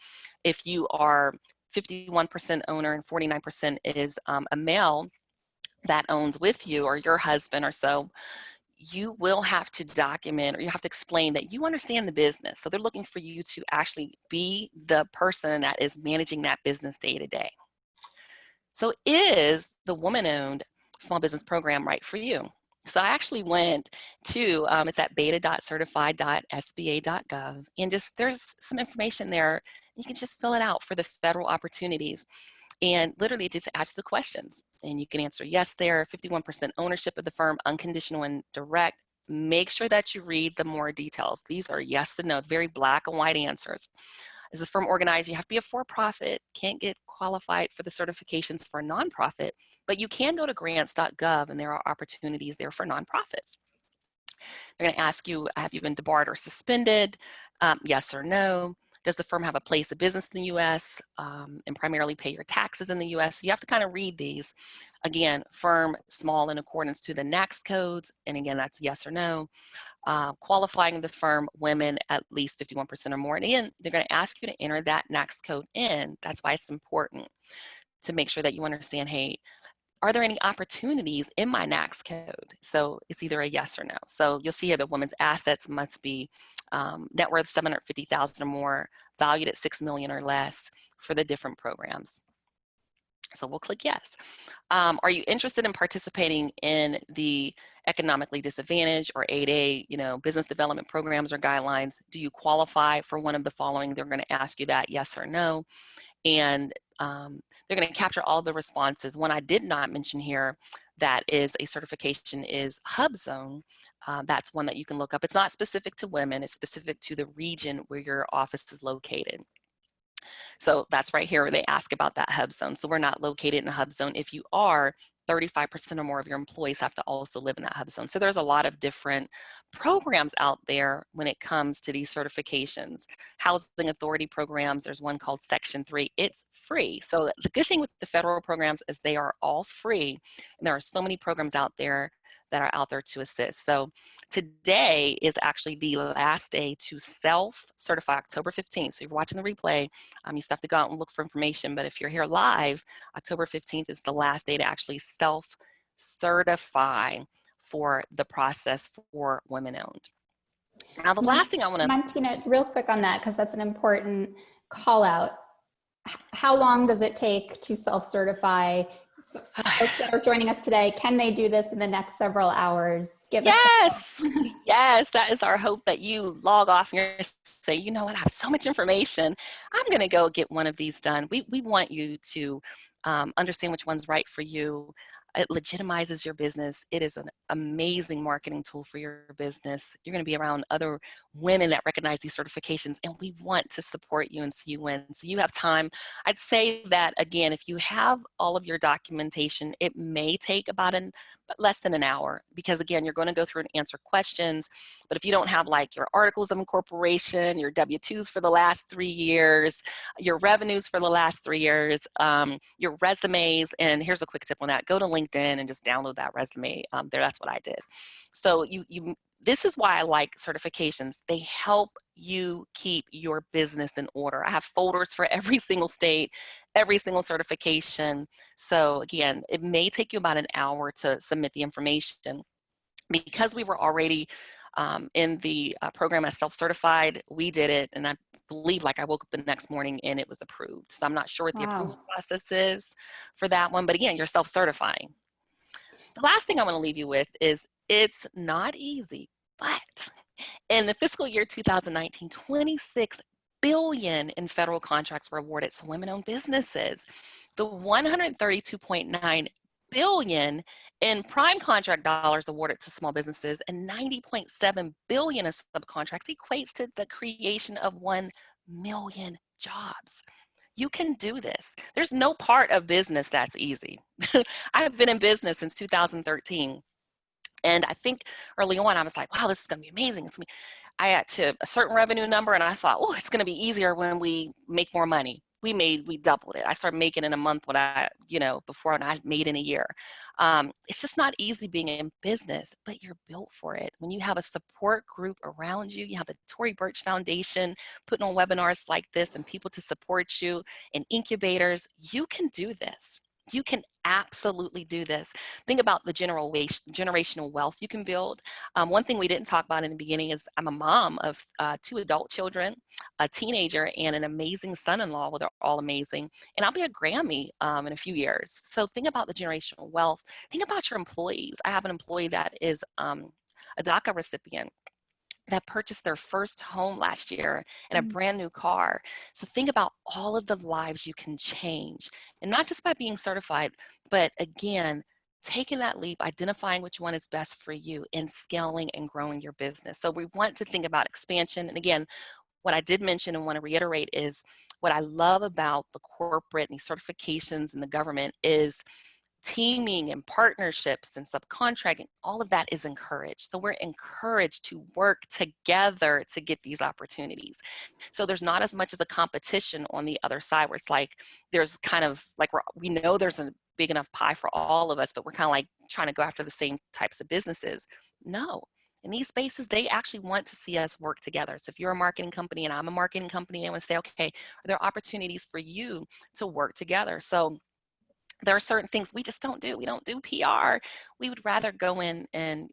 If you are 51% owner and 49% is a male that owns with you, or your husband or so, you will have to document, or you have to explain that you understand the business. So they're looking for you to actually be the person that is managing that business day to day. So is the woman-owned small business program right for you? So I actually went to, it's at beta.certified.sba.gov, and there's some information there. You can just fill it out for the federal opportunities. And literally just ask the questions, and you can answer yes there. 51% ownership of the firm, unconditional and direct. Make sure that you read the more details. These are yes and no, very black and white answers. Is the firm organized? You have to be a for-profit. Can't get qualified for the certifications for a nonprofit, but you can go to grants.gov, and there are opportunities there for nonprofits. They're going to ask you, have you been debarred or suspended? Yes or no. Does the firm have a place of business in the U.S. And primarily pay your taxes in the U.S.? So you have to kind of read these. Again, firm small in accordance to the NAICS codes, and again, that's yes or no. Qualifying the firm, women at least 51% or more. And again, they're going to ask you to enter that NAICS code in. That's why it's important to make sure that you understand, hey, are there any opportunities in my NACS code? So it's either a yes or no. So you'll see here the woman's assets must be net worth 750,000 or more, valued at 6 million or less for the different programs. So we'll click yes. Are you interested in participating in the economically disadvantaged or 8A, business development programs or guidelines? Do you qualify for one of the following? They're going to ask you that yes or no. And they're going to capture all the responses. One I did not mention here that is a certification is HubZone. That's one that you can look up. It's not specific to women. It's specific to the region where your office is located. So that's right here where they ask about that hub zone. So we're not located in a hub zone. If you are, 35% or more of your employees have to also live in that hub zone. So there's a lot of different programs out there when it comes to these certifications. Housing authority programs, there's one called Section 3. It's free. So the good thing with the federal programs is they are all free. And there are so many programs out there that are out there to assist. So today is actually the last day to self-certify, October 15th. So if you're watching the replay, you still have to go out and look for information. But if you're here live, October 15th is the last day to actually self-certify for the process for women-owned. Now, the last thing I want to... Montina, real quick on that, because that's an important call out. How long does it take to self-certify? Folks that are joining us today, can they do this in the next several hours? Yes, yes, that is our hope, that you log off and you say, you know what, I have so much information. I'm going to go get one of these done. We want you to understand which one's right for you. It legitimizes your business. It is an amazing marketing tool for your business. You're going to be around other women that recognize these certifications, and we want to support you and see you win. So you have time. I'd say that, again, if you have all of your documentation, it may take about less than an hour, because again, you're going to go through and answer questions. But if you don't have like your articles of incorporation, your W-2s for the last 3 years, your revenues for the last 3 years, your resumes, and here's a quick tip on that: go to LinkedIn and just download that resume there. That's what I did. So this is why I like certifications. They help you keep your business in order. I have folders for every single state, every single certification. So again, it may take you about an hour to submit the information. Because we were already in the program as self-certified, we did it, and I believe I woke up the next morning and it was approved. So I'm not sure what the approval process is for that one, but again, you're self-certifying. The last thing I want to leave you with is it's not easy, but in the fiscal year 2019, 26 billion in federal contracts were awarded to women-owned businesses. The 132.9 billion in prime contract dollars awarded to small businesses and 90.7 billion in subcontracts equates to the creation of 1 million jobs. You can do this. There's no part of business that's easy. I've been in business since 2013. And I think early on, I was like, wow, this is going to be amazing. I got to a certain revenue number and I thought, oh, it's going to be easier when we make more money. We doubled it. I started making in a month what I, before I made in a year. It's just not easy being in business, but you're built for it. When you have a support group around you, you have the Tory Burch Foundation putting on webinars like this and people to support you and incubators, you can do this. You can absolutely do this. Think about the generational wealth you can build. One thing we didn't talk about in the beginning is I'm a mom of 2 adult children, a teenager, and an amazing son-in-law. Well, they're all amazing. And I'll be a Grammy in a few years. So think about the generational wealth. Think about your employees. I have an employee that is a DACA recipient that purchased their first home last year and a brand new car. So think about all of the lives you can change, and not just by being certified, but again, taking that leap, identifying which one is best for you, and scaling and growing your business. So we want to think about expansion. And again, what I did mention and want to reiterate is what I love about the corporate and these certifications and the government is teaming and partnerships and subcontracting. All of that is encouraged. So we're encouraged to work together to get these opportunities. So there's not as much as a competition on the other side where it's like there's kind of like we know there's a big enough pie for all of us, but we're kind of like trying to go after the same types of businesses. No. In these spaces, they actually want to see us work together. So if you're a marketing company and I'm a marketing company, they want to say, okay, are there opportunities for you to work together? So there are certain things we just don't do. We don't do PR. We would rather go in and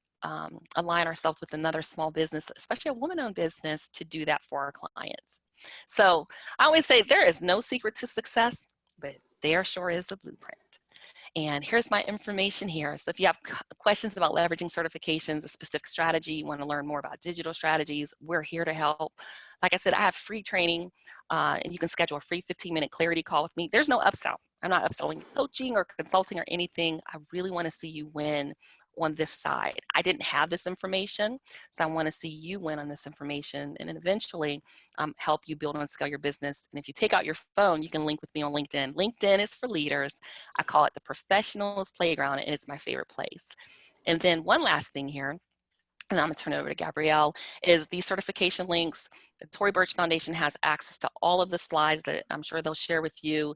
align ourselves with another small business, especially a woman-owned business, to do that for our clients. So I always say there is no secret to success, but there sure is a blueprint. And here's my information here. So if you have questions about leveraging certifications, a specific strategy, you want to learn more about digital strategies, we're here to help. Like I said, I have free training, and you can schedule a free 15-minute clarity call with me. There's no upsell. I'm not upselling coaching or consulting or anything. I really want to see you win on this side. I didn't have this information, so I want to see you win on this information, and then eventually help you build and scale your business. And if you take out your phone, you can link with me on LinkedIn. LinkedIn is for leaders. I call it the professionals playground, and it's my favorite place. And then one last thing here, and I'm gonna turn it over to Gabrielle, is these certification links. The Tory Burch Foundation has access to all of the slides that I'm sure they'll share with you.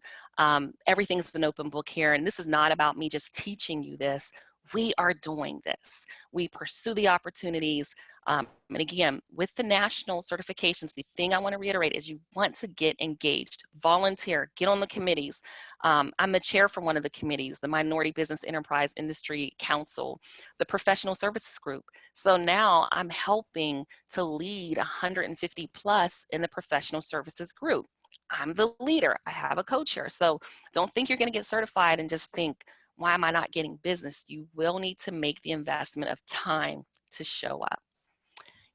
Everything's an open book here, and this is not about me just teaching you this. We are doing this. We pursue the opportunities. And again, with the national certifications, the thing I want to reiterate is you want to get engaged, volunteer, get on the committees. I'm the chair for one of the committees, the Minority Business Enterprise Industry Council, the Professional Services Group. So now I'm helping to lead 150 plus in the Professional Services Group. I'm the leader. I have a co-chair. So don't think you're going to get certified and just think, why am I not getting business? You will need to make the investment of time to show up.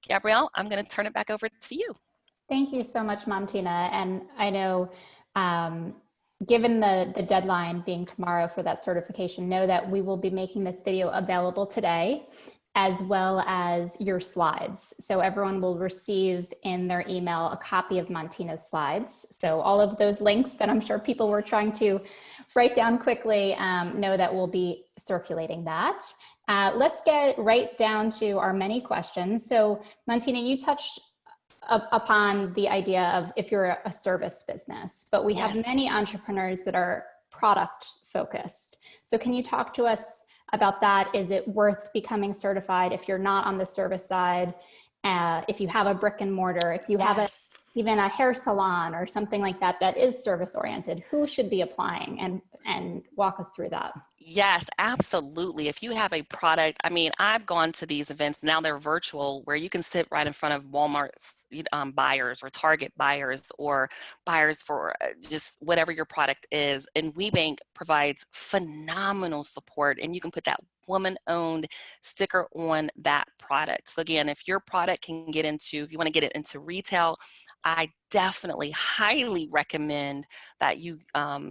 Gabrielle, I'm going to turn it back over to you. Thank you so much, Montina. And I know, given the deadline being tomorrow for that certification, know that we will be making this video available today, as well as your slides. So everyone will receive in their email a copy of Montina's slides. So all of those links that I'm sure people were trying to write down quickly, know that we'll be circulating that. Let's get right down to our many questions. So Montina, you touched upon the idea of if you're a service business, but we have many entrepreneurs that are product focused. So can you talk to us about that? Is it worth becoming certified if you're not on the service side? If you have a brick and mortar, if you have even a hair salon or something like that, that is service oriented, who should be applying, and walk us through that? Yes, absolutely. If you have a product, I mean, I've gone to these events, now they're virtual, where you can sit right in front of Walmart's buyers or Target buyers or buyers for just whatever your product is. And WeBank provides phenomenal support, and you can put that woman-owned sticker on that product. So again, if your product can get into, if you want to get it into retail, I definitely highly recommend that you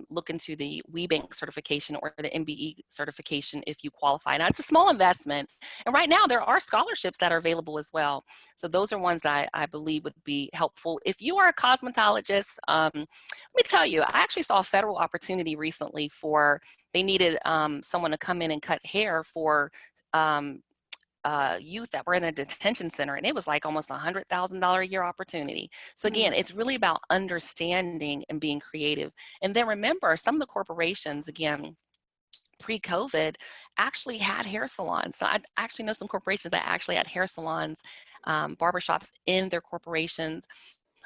look into the WeBank certification or the MBE certification if you qualify. Now, it's a small investment, and right now there are scholarships that are available as well. So those are ones that I believe would be helpful. If you are a cosmetologist, let me tell you, I actually saw a federal opportunity recently for, they needed someone to come in and cut hair for youth that were in a detention center, and it was like almost $100,000 a year opportunity. So again, it's really about understanding and being creative. And then remember, some of the corporations, again, pre-COVID, actually had hair salons. So I actually know some corporations that actually had hair salons, barbershops in their corporations.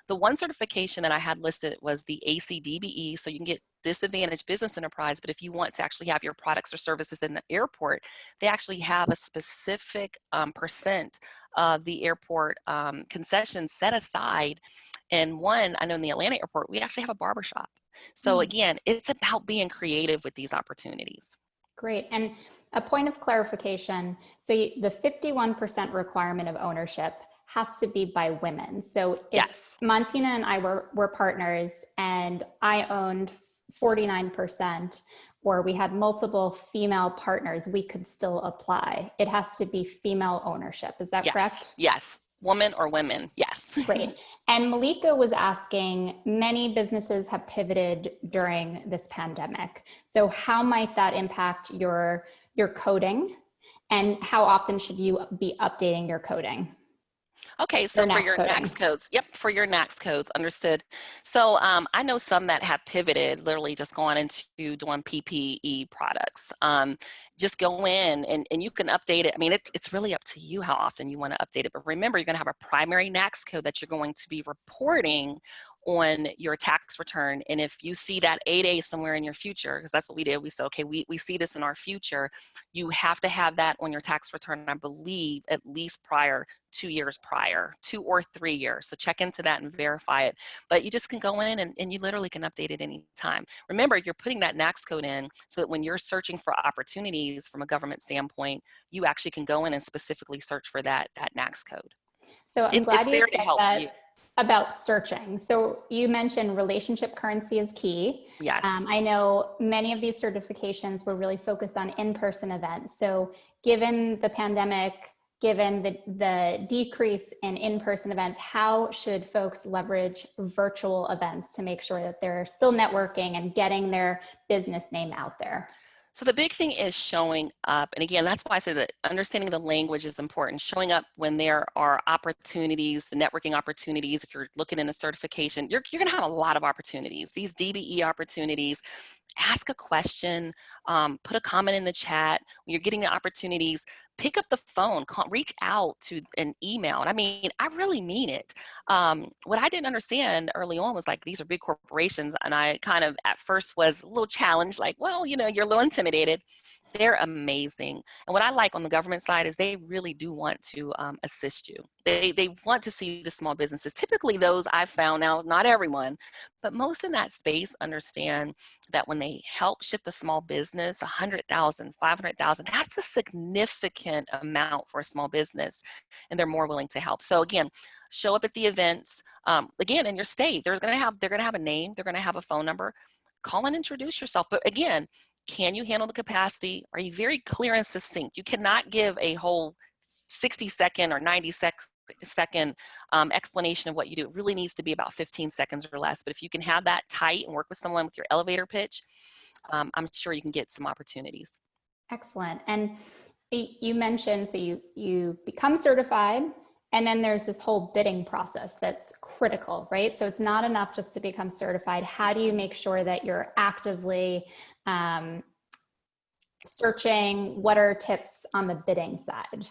The one certification that I had listed was the ACDBE, so you can get disadvantaged business enterprise, but if you want to actually have your products or services in the airport, they actually have a specific percent of the airport concessions set aside. And one, I know in the Atlanta airport, we actually have a barbershop. So again, it's about being creative with these opportunities. Great. And a point of clarification, so the 51% requirement of ownership has to be by women. So if Montina and I were partners and I owned 49%, or we had multiple female partners, we could still apply. It has to be female ownership. Is that correct? Yes. Woman or women. Yes. Great. And Malika was asking, many businesses have pivoted during this pandemic. So how might that impact your coding, and how often should you be updating your coding? Okay, so for your NACS codes, for your NACS codes, understood. So I know some that have pivoted, literally just gone into doing PPE products. Just go in and you can update it. I mean, it's really up to you how often you want to update it. But remember, you're going to have a primary NACS code that you're going to be reporting on your tax return. And if you see that 8A somewhere in your future, because that's what we did, we said, okay, we see this in our future, you have to have that on your tax return, I believe, at least 2 years prior, 2 or 3 years. So check into that and verify it. But you just can go in and you literally can update it anytime. Remember, you're putting that NAICS code in so that when you're searching for opportunities from a government standpoint, you actually can go in and specifically search for that NAICS code. So I'm glad It's you there to said help that you. about searching. So you mentioned relationship currency is key. Yes. I know many of these certifications were really focused on in-person events. So given the pandemic, given the decrease in in-person events, how should folks leverage virtual events to make sure that they're still networking and getting their business name out there? So the big thing is showing up. And again, that's why I say that understanding the language is important. Showing up when there are opportunities, the networking opportunities. If you're looking in a certification, you're going to have a lot of opportunities. These DBE opportunities, ask a question, put a comment in the chat. When you're getting the opportunities, pick up the phone, reach out to an email. And I mean, I really mean it. What I didn't understand early on was like, these are big corporations. And I kind of at first was a little challenged, like, well, you know, you're a little intimidated. They're amazing. And what I like on the government side is they really do want to assist you. They want to see the small businesses. Typically those I've found, now not everyone, but most in that space understand that when they help shift a small business, 100,000, 500,000, that's a significant amount for a small business, and they're more willing to help. So again, show up at the events. Again, in your state, they're going to have a name, they're going to have a phone number. Call and introduce yourself. But again, can you handle the capacity? Are you very clear and succinct? You cannot give a whole 60-second or 90-second explanation of what you do. It really needs to be about 15 seconds or less. But if you can have that tight and work with someone with your elevator pitch, I'm sure you can get some opportunities. Excellent. And you mentioned, so you become certified, and then there's this whole bidding process that's critical, right? So it's not enough just to become certified. How do you make sure that you're actively searching? What are tips on the bidding side?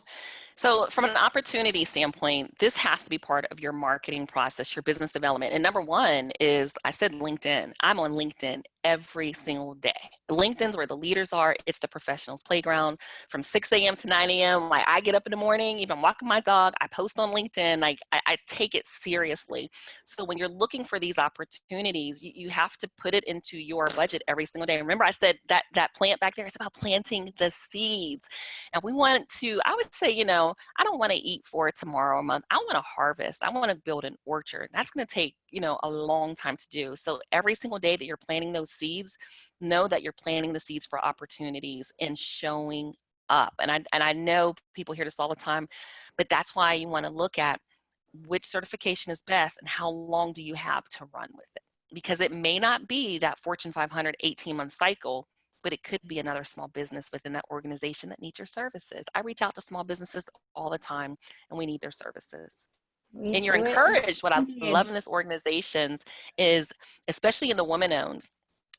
So from an opportunity standpoint, this has to be part of your marketing process, your business development. And number one is, I said LinkedIn. I'm on LinkedIn every single day. LinkedIn's where the leaders are. It's the professionals' playground from 6 a.m. to 9 a.m. Like, I get up in the morning, even walking my dog, I post on LinkedIn. Like, I take it seriously. So when you're looking for these opportunities, you have to put it into your budget every single day. Remember, I said that plant back there is about planting the seeds. And we want to, I would say, you know, I don't want to eat for tomorrow or month. I want to harvest. I want to build an orchard. That's going to take, you know, a long time to do. So every single day that you're planting those seeds, know that you're planting the seeds for opportunities and showing up. And I know people hear this all the time, but that's why you want to look at which certification is best and how long do you have to run with it. Because it may not be that Fortune 500 18-month cycle, but it could be another small business within that organization that needs your services. I reach out to small businesses all the time, and we need their services. And you're encouraged. What I love in this organizations is, especially in the woman-owned,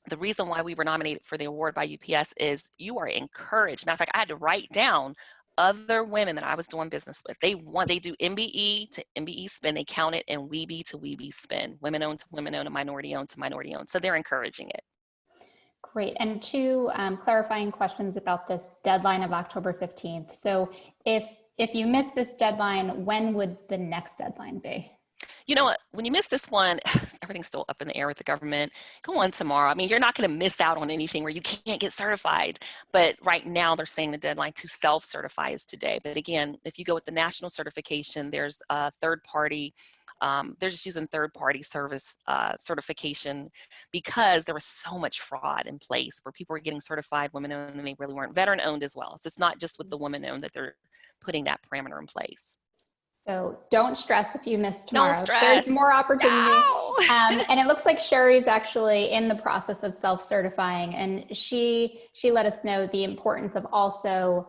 the reason why we were nominated for the award by UPS is you are encouraged. Matter of fact, I had to write down other women that I was doing business with. They do MBE to MBE spin. They count it in WeBe to WeBe spin. Women-owned to women-owned and minority-owned to minority-owned. So they're encouraging it. Great. And two clarifying questions about this deadline of October 15th. So if you miss this deadline, when would the next deadline be? You know what, when you miss this one, everything's still up in the air with the government. Go on tomorrow. I mean, you're not going to miss out on anything where you can't get certified. But right now they're saying the deadline to self-certify is today. But again, if you go with the national certification, there's a third party. They're just using third-party service certification because there was so much fraud in place where people were getting certified women-owned and they really weren't. Veteran-owned as well. So it's not just with the woman-owned that they're putting that parameter in place. So don't stress if you miss tomorrow. Don't stress. There's more opportunity. No. And it looks like Sherry's actually in the process of self-certifying, and she let us know the importance of also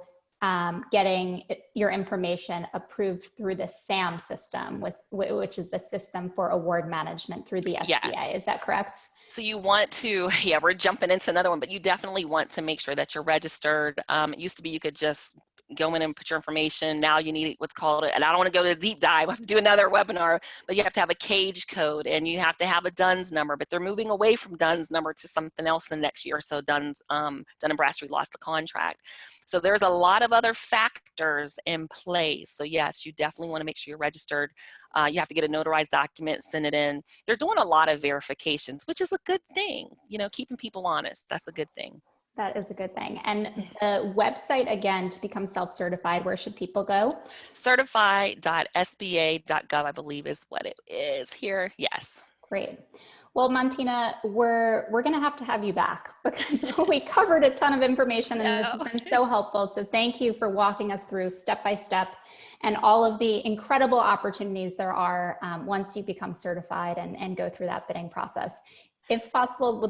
getting your information approved through the SAM system, which is the System for Award Management through the SBA. Yes. Is that correct? So you want to, we're jumping into another one, but you definitely want to make sure that you're registered. It used to be you could just go in and put your information. Now you need what's called, and I don't want to go to a deep dive, I have to do another webinar, but you have to have a cage code and you have to have a DUNS number, but they're moving away from DUNS number to something else in the next year or so. Dun & Bradstreet lost the contract. So there's a lot of other factors in place. So yes, you definitely want to make sure you're registered. You have to get a notarized document, send it in. They're doing a lot of verifications, which is a good thing. You know, keeping people honest, that's a good thing. That is a good thing. And the website, again, to become self-certified, where should people go? Certify.sba.gov, I believe is what it is here. Yes. Great. Well, Montina, we're going to have you back because we covered a ton of information and this has been so helpful. So thank you for walking us through step by step and all of the incredible opportunities there are once you become certified and go through that bidding process. If possible, would